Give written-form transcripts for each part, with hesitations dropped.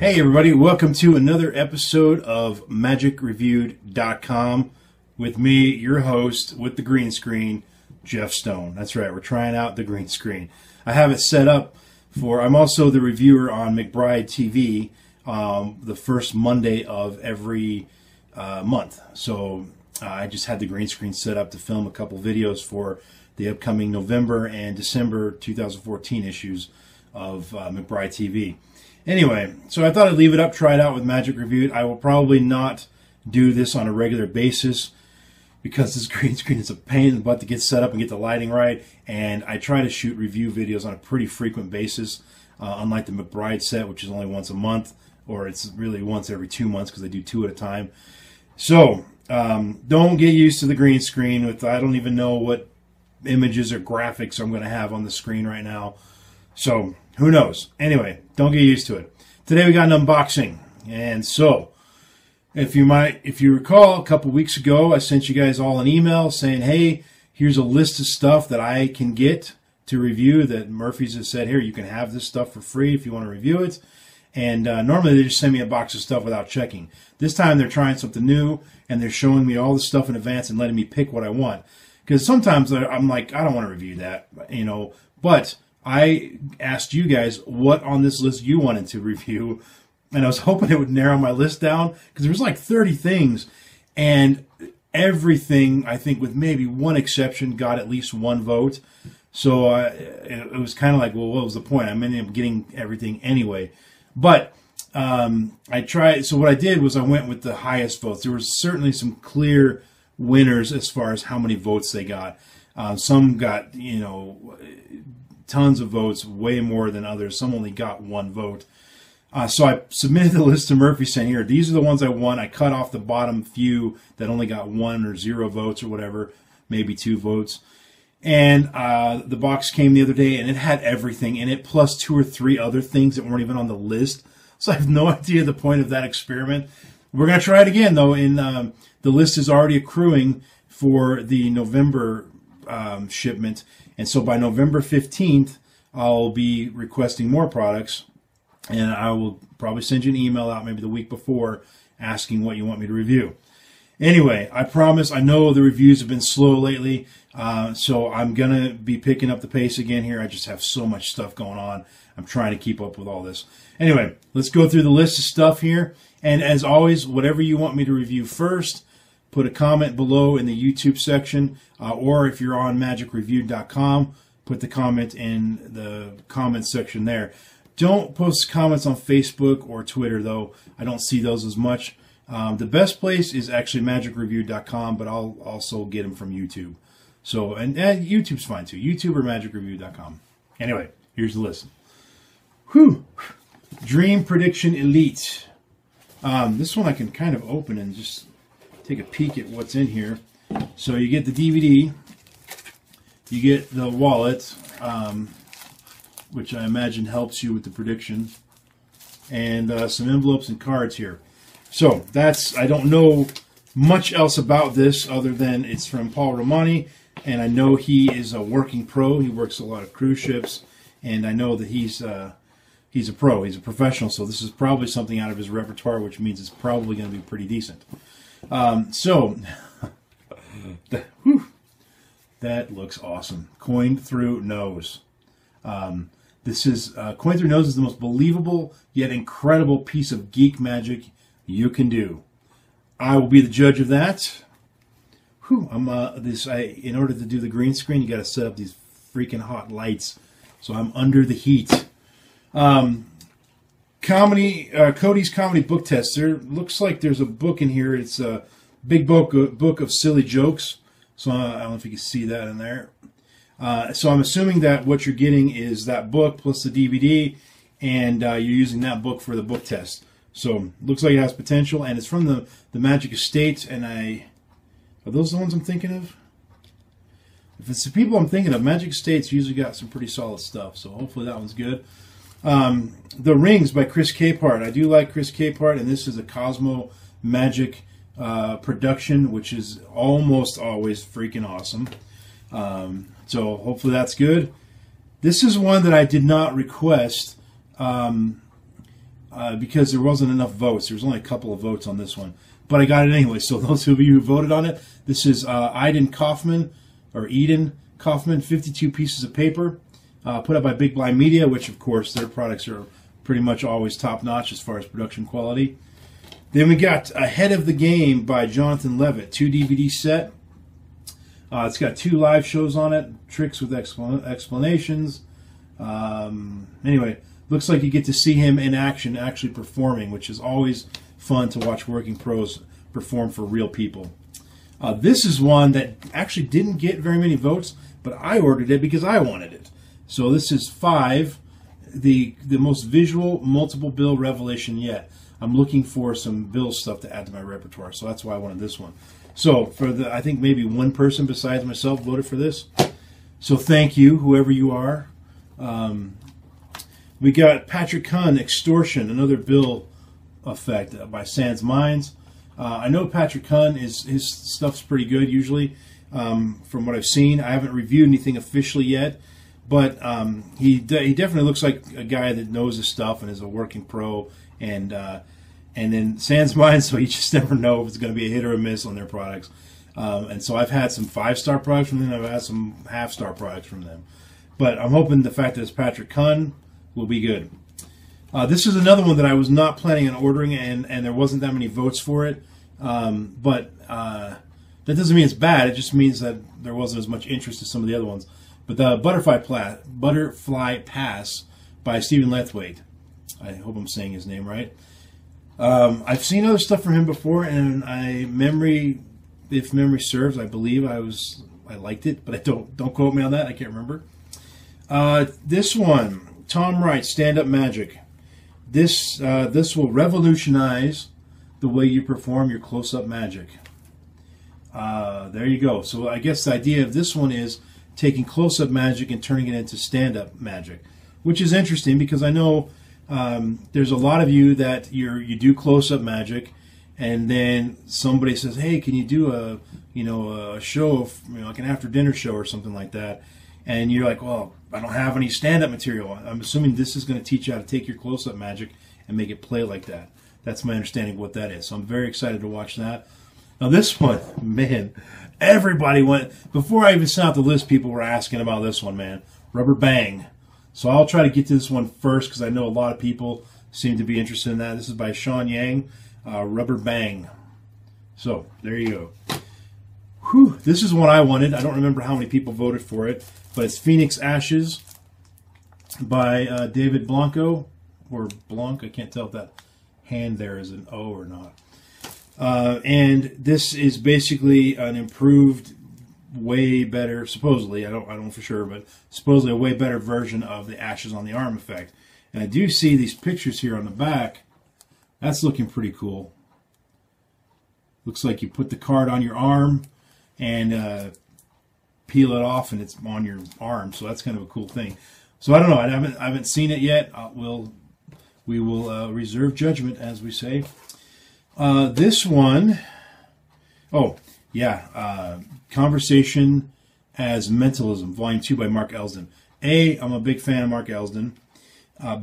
Hey everybody, welcome to another episode of MagicReviewed.com with me, your host, with the green screen, Jeff Stone. That's right, we're trying out the green screen. I have it set up for, I'm also the reviewer on McBride TV, the first Monday of every month. So I just had the green screen set up to film a couple videos for the upcoming November and December 2014 issues of McBride TV. Anyway, so I thought I'd leave it up, try it out with Magic Reviewed. I will probably not do this on a regular basis because this green screen is a pain in the butt to get set up and get the lighting right. And I try to shoot review videos on a pretty frequent basis, unlike the McBride set, which is only once a month, or it's really once every 2 months because I do 2 at a time. So don't get used to the green screen. I don't even know what images or graphics I'm going to have on the screen right now. So who knows? Anyway, don't get used to it. Today we got an unboxing. And so, if you recall, a couple weeks ago, I sent you guys all an email saying, hey, here's a list of stuff that I can get to review that Murphy's has said, here, you can have this stuff for free if you want to review it. And normally they just send me a box of stuff without checking. This time they're trying something new, and they're showing me all the stuff in advance and letting me pick what I want. Because sometimes I'm like, I don't want to review that, you know, but I asked you guys what on this list you wanted to review, and I was hoping it would narrow my list down because there was like 30 things, and everything, I think with maybe one exception, got at least 1 vote. So it was kind of like, well, what was the point? I ended up getting everything anyway. But I tried, so what I did was I went with the highest votes. There were certainly some clear winners as far as how many votes they got. Some got, you know, tons of votes, way more than others. Some only got 1 vote. So I submitted the list to Murphy saying, here, these are the ones I won. I cut off the bottom few that only got 1 or 0 votes or whatever, maybe 2 votes. And the box came the other day, and it had everything in it, plus 2 or 3 other things that weren't even on the list. So I have no idea the point of that experiment. We're going to try it again, though. The list is already accruing for the November shipment. And so by November 15th, I'll be requesting more products, and I will probably send you an email out maybe the week before asking what you want me to review. Anyway, I promise, I know the reviews have been slow lately, so I'm going to be picking up the pace again here. I just have so much stuff going on. I'm trying to keep up with all this. Anyway, let's go through the list of stuff here. And as always, whatever you want me to review first, put a comment below in the YouTube section, or if you're on MagicReviewed.com, put the comment in the comments section there. Don't post comments on Facebook or Twitter, though. I don't see those as much. The best place is actually MagicReviewed.com, but I'll also get them from YouTube. So, and YouTube's fine too. YouTube or MagicReviewed.com. Anyway, here's the list. Whew. Dream Prediction Elite. This one I can kind of open and just take a peek at what's in here. So you get the DVD, you get the wallet, which I imagine helps you with the prediction, and some envelopes and cards here. So that's, I don't know much else about this other than it's from Paul Romhany, and I know he is a working pro. He works a lot of cruise ships, and I know that he's a pro. He's a professional, so this is probably something out of his repertoire, which means it's probably going to be pretty decent. So, that looks awesome. Coined Through Nose. This is Coined Through Nose is the most believable yet incredible piece of geek magic you can do. I will be the judge of that. Whew, in order to do the green screen, you got to set up these freaking hot lights, so I'm under the heat. Cody's comedy book test. There looks like there's a book in here. It's a big book of silly jokes. So I don't know if you can see that in there. So I'm assuming that what you're getting is that book plus the DVD, and you're using that book for the book test. So looks like it has potential, and it's from the Magic Estate. And are those the ones I'm thinking of? If it's the people I'm thinking of, Magic Estate's usually got some pretty solid stuff. So hopefully that one's good. The Rings by Chris Capehart. I do like Chris Capehart, and this is a Kozmomagic production, which is almost always freaking awesome. So hopefully that's good. This is one that I did not request. because there wasn't enough votes. There was only a couple of votes on this one. But I got it anyway, so those of you who voted on it, this is Idan Kaufman, or Idan Kaufman, 52 pieces of paper, put up by Big Blind Media, which, of course, their products are pretty much always top-notch as far as production quality. Then we got Ahead of the Game by Jonathan Levitt, 2 DVD set. It's got 2 live shows on it, tricks with explanations. Anyway, looks like you get to see him in action, actually performing, which is always fun to watch working pros perform for real people. This is one that actually didn't get very many votes, but I ordered it because I wanted it. So this is 5, the most visual multiple bill revelation yet. I'm looking for some bill stuff to add to my repertoire, so that's why I wanted this one. So for I think maybe one person besides myself voted for this. So thank you, whoever you are. We got Patrick Hunn, Extortion, another bill effect by Sans Minds. I know Patrick Hunn, his stuff's pretty good usually, from what I've seen. I haven't reviewed anything officially yet, but he definitely looks like a guy that knows his stuff and is a working pro. And then Sans Minds, so you just never know if it's going to be a hit or a miss on their products. And so I've had some 5-star products from them. I've had some half-star products from them. But I'm hoping the fact that it's Patrick Hunn will be good. This is another one that I was not planning on ordering, and there wasn't that many votes for it. But that doesn't mean it's bad. It just means that there wasn't as much interest as some of the other ones. But the Butterfly Pass by Stephen Lethwaite. I hope I'm saying his name right. I've seen other stuff from him before, and if memory serves, I believe I liked it, but don't quote me on that. I can't remember. This one, Tom Wright, Stand Up Magic. This will revolutionize the way you perform your close-up magic. There you go. So I guess the idea of this one is taking close-up magic and turning it into stand-up magic, which is interesting because I know there's a lot of you that you do close-up magic, and then somebody says, "Hey, can you do a show of, like an after-dinner show or something like that?" And you're like, "Well, I don't have any stand-up material." I'm assuming this is going to teach you how to take your close-up magic and make it play like that. That's my understanding of what that is. So I'm very excited to watch that. Now this one, man, everybody went, before I even sent out the list, people were asking about this one, man. Rubber Bang. So I'll try to get to this one first because I know a lot of people seem to be interested in that. This is by Sean Yang, Rubber Bang. So there you go. Whew, this is one I wanted. I don't remember how many people voted for it, but it's Phoenix Ashes by David Blanco, or Blanc. I can't tell if that hand there is an O or not. And this is basically an improved, way better, supposedly, I don't know for sure, but supposedly a way better version of the Ashes on the Arm effect. And I do see these pictures here on the back. That's looking pretty cool. Looks like you put the card on your arm and peel it off, and it's on your arm. So that's kind of a cool thing. So I don't know. I haven't seen it yet. We will reserve judgment, as we say. This one, oh yeah, Conversation as Mentalism, Volume 2 by Mark Elsdon. A, I'm a big fan of Mark Elsdon.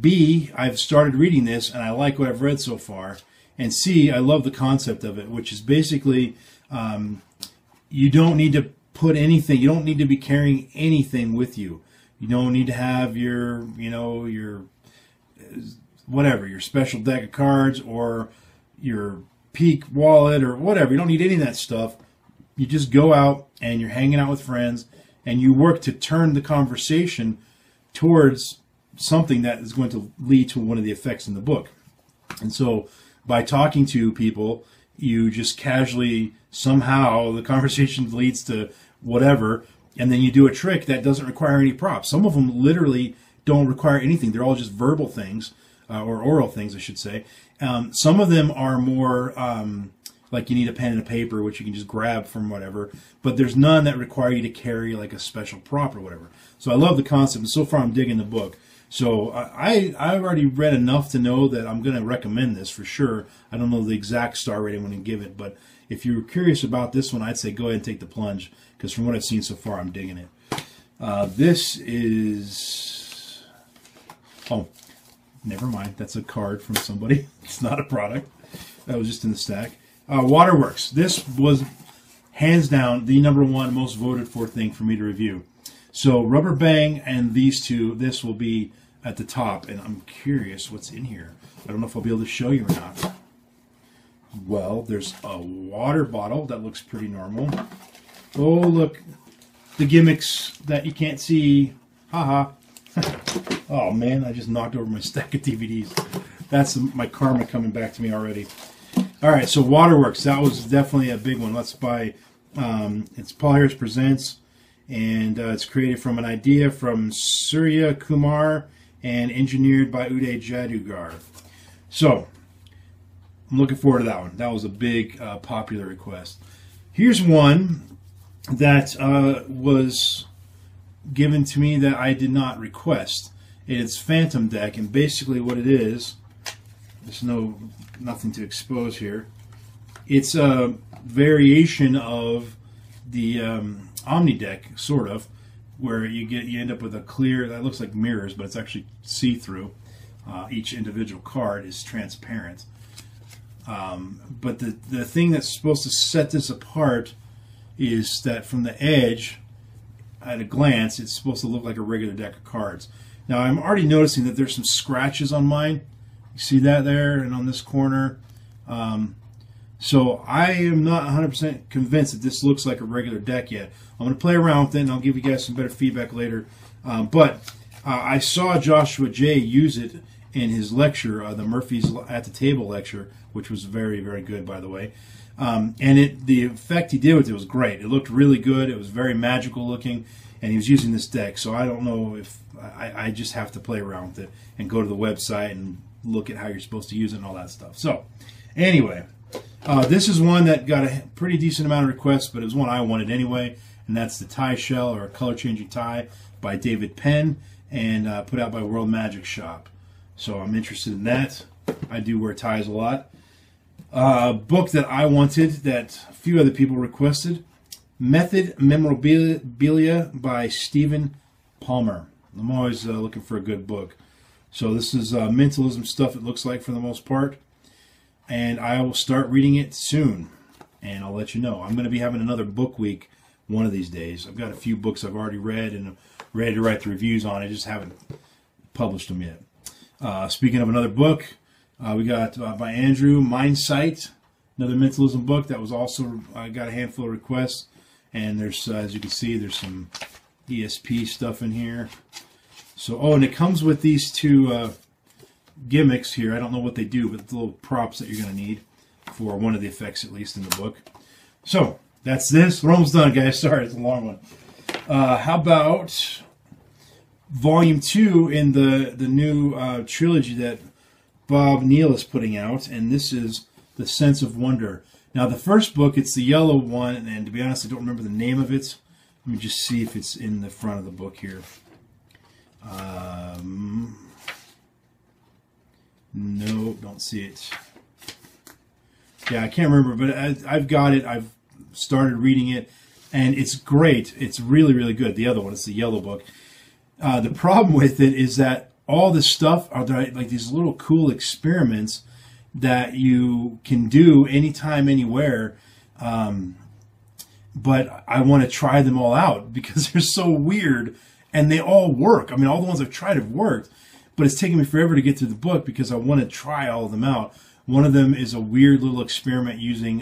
B, I've started reading this and I like what I've read so far. And C, I love the concept of it, which is basically you don't need to put anything, you don't need to be carrying anything with you. You don't need to have your, your whatever, your special deck of cards or your Peak wallet or whatever. You don't need any of that stuff. You just go out and you're hanging out with friends and you work to turn the conversation towards something that is going to lead to one of the effects in the book. And so by talking to people, you just casually, somehow, the conversation leads to whatever, and then you do a trick that doesn't require any props. Some of them literally don't require anything. They're all just verbal things, or oral things, I should say. Some of them are more like you need a pen and a paper, which you can just grab from whatever. But there's none that require you to carry like a special prop or whatever. So I love the concept, and so far I'm digging the book. So I've already read enough to know that I'm going to recommend this for sure. I don't know the exact star rating I'm going to give it, but if you're curious about this one, I'd say go ahead and take the plunge, because from what I've seen so far, I'm digging it. This is Never mind. That's a card from somebody. It's not a product. That was just in the stack. Waterworks. This was hands down the #1 most voted for thing for me to review. So Rubber Bang and these two, this will be at the top. And I'm curious what's in here. I don't know if I'll be able to show you or not. Well, there's a water bottle that looks pretty normal. Oh, look. The gimmicks that you can't see. Haha. Oh, man, I just knocked over my stack of DVDs. That's my karma coming back to me already. All right, so Waterworks. That was definitely a big one. Let's buy... it's Paul Harris Presents, and it's created from an idea from Surya Kumar and engineered by Uday Jaduguar. So, I'm looking forward to that one. That was a big popular request. Here's one that was given to me that I did not request. It's Phantom Deck, and basically what it is, there's nothing to expose here. It's a variation of the Omni Deck, sort of, where you end up with a clear that looks like mirrors, but it's actually see-through. Each individual card is transparent. But the thing that's supposed to set this apart is that from the edge, at a glance, it's supposed to look like a regular deck of cards. Now, I'm already noticing that there's some scratches on mine. You see that there and on this corner? So I am not 100% convinced that this looks like a regular deck yet. I'm going to play around with it, and I'll give you guys some better feedback later. But I saw Joshua J. use it in his lecture, the Murphy's at the Table lecture, which was very, very good, by the way. And the effect he did with it was great. It looked really good. It was very magical looking, and he was using this deck. So I don't know if I just have to play around with it and go to the website and look at how you're supposed to use it and all that stuff. So anyway, this is one that got a pretty decent amount of requests, but it was one I wanted anyway, and that's the tie shell, or a color-changing tie, by David Penn, and put out by World Magic Shop. So I'm interested in that. I do wear ties a lot. Book that I wanted that a few other people requested, Method Memorabilia by Stephen Palmer. I'm always looking for a good book. So this is mentalism stuff, it looks like, for the most part. And I will start reading it soon. And I'll let you know. I'm going to be having another book week one of these days. I've got a few books I've already read and I'm ready to write the reviews on. I just haven't published them yet. Speaking of another book, we got by Andreu, MindSight, another mentalism book that was also, I got a handful of requests. And there's, as you can see, there's some ESP stuff in here. So, oh, and it comes with these two gimmicks here. I don't know what they do, but the little props that you're going to need for one of the effects, at least in the book. So, that's this. We're almost done, guys. Sorry, it's a long one. How about Volume 2 in the new trilogy that Bob Neale is putting out, and this is The Sense of Wonder. Now, the first book, it's the yellow one, and to be honest, I don't remember the name of it. Let me just see if it's in the front of the book here. No, don't see it. Yeah, I can't remember, but I've got it. I've started reading it, and it's great. It's really, really good. The other one, it's the yellow book. The problem with it is that all this stuff are like these little cool experiments that you can do anytime, anywhere. But I want to try them all out because they're so weird, and they all work. I mean, all the ones I've tried have worked, but it's taken me forever to get through the book because I want to try all of them out. One of them is a weird little experiment using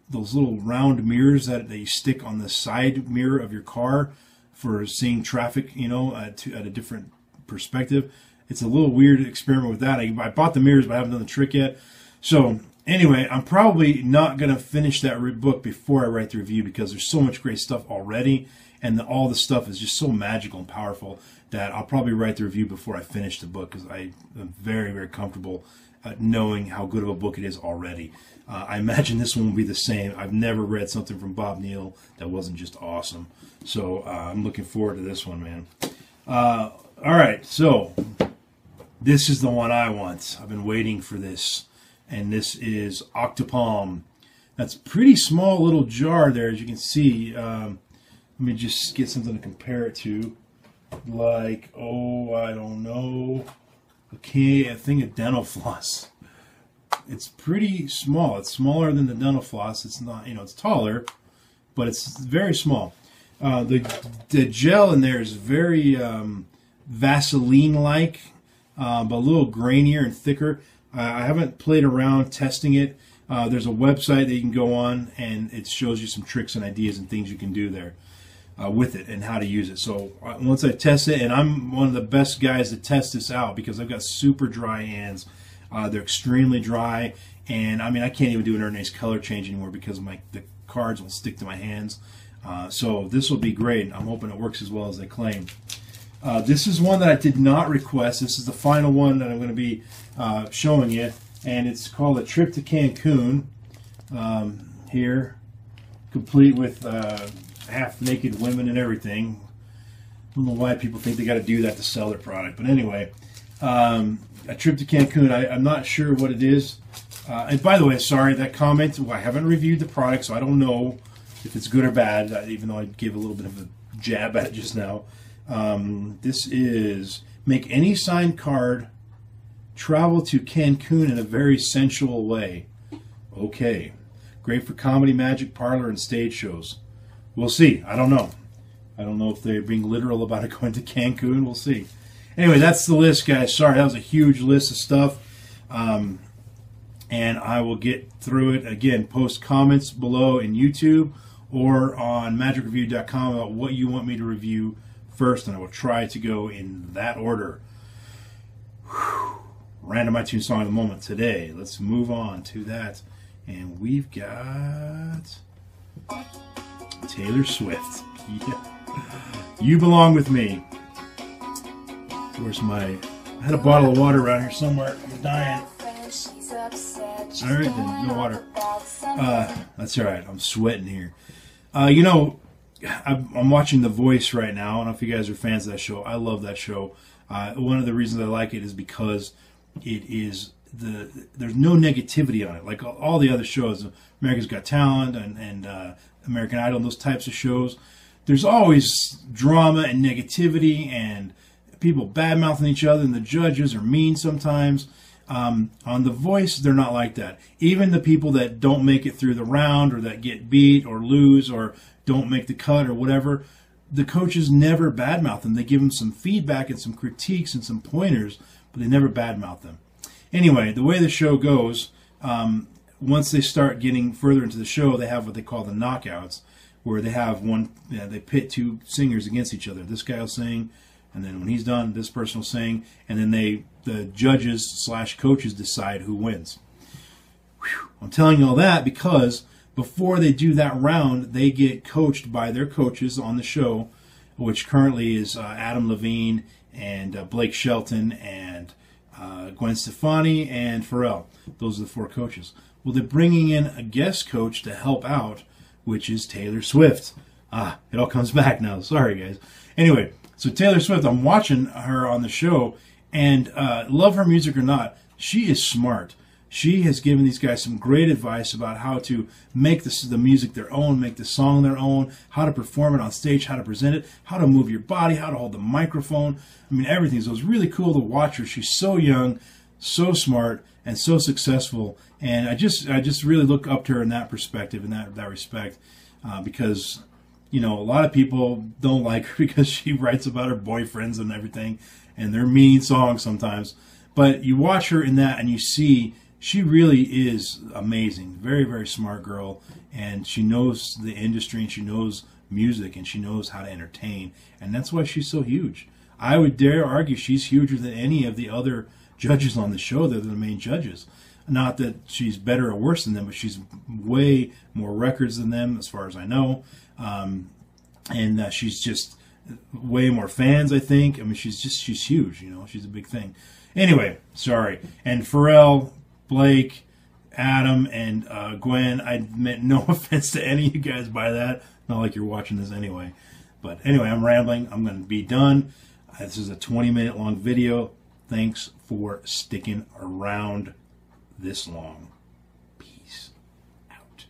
those little round mirrors that you stick on the side mirror of your car for seeing traffic, you know, at a different perspective. It's a little weird experiment with that. I bought the mirrors, but I haven't done the trick yet. So anyway, I'm probably not going to finish that book before I write the review because there's so much great stuff already, and all the stuff is just so magical and powerful that I'll probably write the review before I finish the book because I am very, very comfortable knowing how good of a book it is already. I imagine this one will be the same. I've never read something from Bob Neale that wasn't just awesome. So I'm looking forward to this one, man. All right, so this is the one I want. I've been waiting for this. And this is Octopalm. That's a pretty small little jar there, as you can see. Let me just get something to compare it to. Like, oh, I don't know. a thing of dental floss. It's pretty small. It's smaller than the dental floss. It's not, it's taller, but it's very small. The gel in there is very Vaseline-like, but a little grainier and thicker. I haven't played around testing it. There's a website that you can go on, and it shows you some tricks and ideas and things you can do there with it and how to use it. So once I test it, and I'm one of the best guys to test this out because I've got super dry hands. They're extremely dry, and I mean I can't even do an Ernest color change anymore because the cards will stick to my hands. So this will be great. I'm hoping it works as well as they claim. This is one that I did not request. This is the final one that I'm going to be showing you, and it's called A Trip to Cancun. Here, complete with half-naked women and everything. I don't know why people think they got to do that to sell their product, but anyway, A Trip to Cancun. I'm not sure what it is. And by the way, sorry, that comment, I haven't reviewed the product, so I don't know if it's good or bad, even though I gave a little bit of a jab at it just now. This is make any signed card travel to Cancun in a very sensual way. Okay. Great for comedy, magic, parlor, and stage shows. We'll see. I don't know. I don't know if they're being literal about it going to Cancun. We'll see. Anyway, that's the list, guys. Sorry, that was a huge list of stuff. And I will get through it. Again, post comments below in YouTube or on magicreview.com about what you want me to review first, and I will try to go in that order. Whew. Random iTunes song of the moment today. Let's move on to that. And we've got Taylor Swift. Yeah. You Belong With Me. Where's I had a bottle of water around here somewhere. I'm dying. Alright, then, no water. That's alright. I'm sweating here. I'm watching The Voice right now. I don't know if you guys are fans of that show. I love that show. One of the reasons I like it is because there's no negativity on it. Like all the other shows, America's Got Talent and American Idol, those types of shows, there's always drama and negativity and people bad-mouthing each other, and the judges are mean sometimes. On The Voice, they're not like that. Even the people that don't make it through the round or that get beat or lose or don't make the cut or whatever, the coaches never badmouth them. They give them some feedback and some critiques and some pointers, but they never badmouth them. Anyway, the way the show goes, once they start getting further into the show, they have what they call the knockouts, where they have they pit two singers against each other. This guy will sing, and then when he's done, this person will sing, and then the judges / coaches decide who wins. Whew. I'm telling you all that because before they do that round, they get coached by their coaches on the show, which currently is Adam Levine and Blake Shelton and Gwen Stefani and Pharrell. Those are the 4 coaches. Well, they're bringing in a guest coach to help out, which is Taylor Swift. It all comes back now. Sorry, guys. Anyway, so Taylor Swift, I'm watching her on the show, and love her music or not, she is smart. She has given these guys some great advice about how to make the music their own, make the song their own, how to perform it on stage, how to present it, how to move your body, how to hold the microphone. I mean, everything. So it's really cool to watch her. She's so young, so smart, and so successful. And I just really look up to her in that perspective, in that respect, because a lot of people don't like her because she writes about her boyfriends and everything, and they're mean songs sometimes. But you watch her in that, and you see she really is amazing. Very, very smart girl, and she knows the industry, and she knows music, and she knows how to entertain, and that's why she's so huge. I would dare argue she's huger than any of the other judges on the show. They're the main judges. Not that she's better or worse than them, but she's way more records than them, as far as I know. And she's just way more fans, I think. I mean, she's huge, She's a big thing. Anyway, sorry. And Pharrell, Blake, Adam, and Gwen, I meant no offense to any of you guys by that. Not like you're watching this anyway. But anyway, I'm rambling. I'm going to be done. This is a 20-minute long video. Thanks for sticking around this long. Peace out.